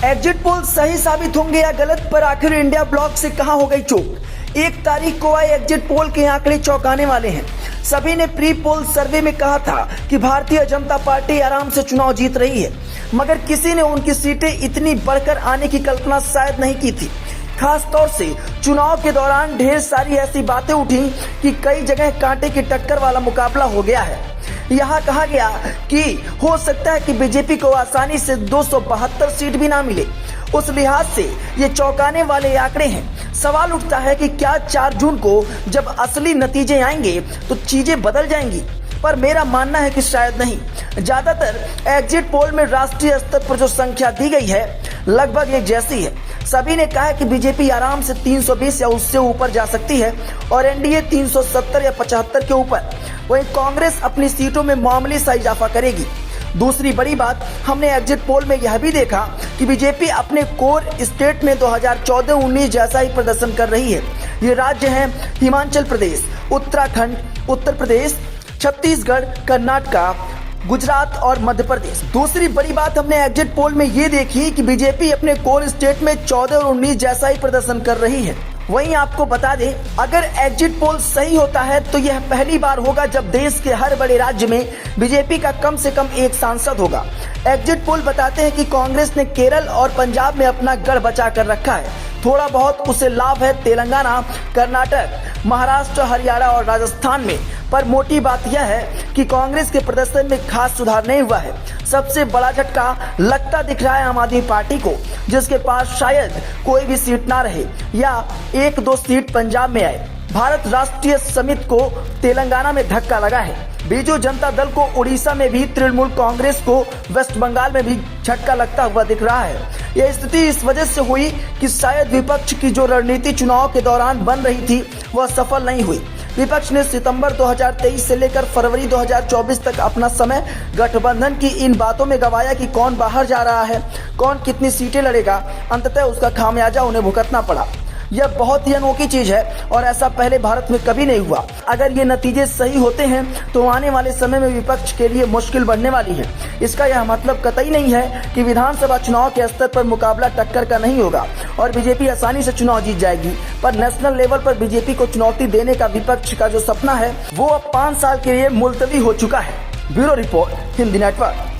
Exit poll सही साबित होंगे या गलत, पर आखिर इंडिया ब्लॉक से कहां हो गई चूक। 1 तारीख को आए एग्जिट पोल के आंकड़े चौंकाने वाले हैं। सभी ने प्री पोल सर्वे में कहा था कि भारतीय जनता पार्टी आराम से चुनाव जीत रही है, मगर किसी ने उनकी सीटें इतनी बढ़कर आने की कल्पना शायद नहीं की थी। खास तौर से चुनाव के दौरान ढेर सारी ऐसी बातें उठी कि कई जगह कांटे की टक्कर वाला मुकाबला हो गया है। यहाँ कहा गया कि हो सकता है कि बीजेपी को आसानी से 272 सीट भी ना मिले। उस लिहाज से ये चौंकाने वाले आंकड़े हैं। सवाल उठता है कि क्या 4 जून को जब असली नतीजे आएंगे तो चीजें बदल जाएंगी, पर मेरा मानना है कि शायद नहीं। ज्यादातर एग्जिट पोल में राष्ट्रीय स्तर पर जो संख्या दी गई है लगभग एक जैसी है। सभी ने कहा है कि बीजेपी आराम से 320 या उससे ऊपर जा सकती है और एनडीए 370 या 75 के ऊपर। वहीं कांग्रेस अपनी सीटों में मामूली सा इजाफा करेगी। दूसरी बड़ी बात, हमने एग्जिट पोल में यह भी देखा कि बीजेपी अपने कोर स्टेट में 2014-19 जैसा ही प्रदर्शन कर रही है। ये राज्य हैं हिमाचल प्रदेश, उत्तराखंड, उत्तर प्रदेश, छत्तीसगढ़, कर्नाटका, गुजरात और मध्य प्रदेश। दूसरी बड़ी बात हमने एग्जिट पोल में ये देखी कि बीजेपी अपने कोर स्टेट में 14 और 19 जैसा ही प्रदर्शन कर रही है। वहीं आपको बता दें, अगर एग्जिट पोल सही होता है तो यह पहली बार होगा जब देश के हर बड़े राज्य में बीजेपी का कम से कम एक सांसद होगा। एग्जिट पोल बताते हैं कि कांग्रेस ने केरल और पंजाब में अपना गढ़ बचा कर रखा है। थोड़ा बहुत उसे लाभ है तेलंगाना, कर्नाटक, महाराष्ट्र, हरियाणा और राजस्थान में, पर मोटी बात यह है कि कांग्रेस के प्रदर्शन में खास सुधार नहीं हुआ है। सबसे बड़ा झटका लगता दिख रहा है आम आदमी पार्टी को, जिसके पास शायद कोई भी सीट ना रहे या 1-2 सीट पंजाब में आए। भारत राष्ट्रीय समिति को तेलंगाना में धक्का लगा है, बीजू जनता दल को उड़ीसा में भी, तृणमूल कांग्रेस को वेस्ट बंगाल में भी झटका लगता हुआ दिख रहा है। यह स्थिति इस वजह से हुई कि शायद विपक्ष की जो रणनीति चुनाव के दौरान बन रही थी वह सफल नहीं हुई। विपक्ष ने सितंबर 2023 से लेकर फरवरी 2024 तक अपना समय गठबंधन की इन बातों में गवाया कि कौन बाहर जा रहा है, कौन कितनी सीटें लड़ेगा। अंततः उसका खामियाजा उन्हें भुगतना पड़ा। यह बहुत ही अनोखी चीज है और ऐसा पहले भारत में कभी नहीं हुआ। अगर ये नतीजे सही होते हैं तो आने वाले समय में विपक्ष के लिए मुश्किल बढ़ने वाली है। इसका यह मतलब कतई नहीं है कि विधानसभा चुनाव के स्तर पर मुकाबला टक्कर का नहीं होगा और बीजेपी आसानी से चुनाव जीत जाएगी, पर नेशनल लेवल पर बीजेपी को चुनौती देने का विपक्ष का जो सपना है वो अब 5 साल के लिए मुलतवी हो चुका है। Bureau report, Hindi network.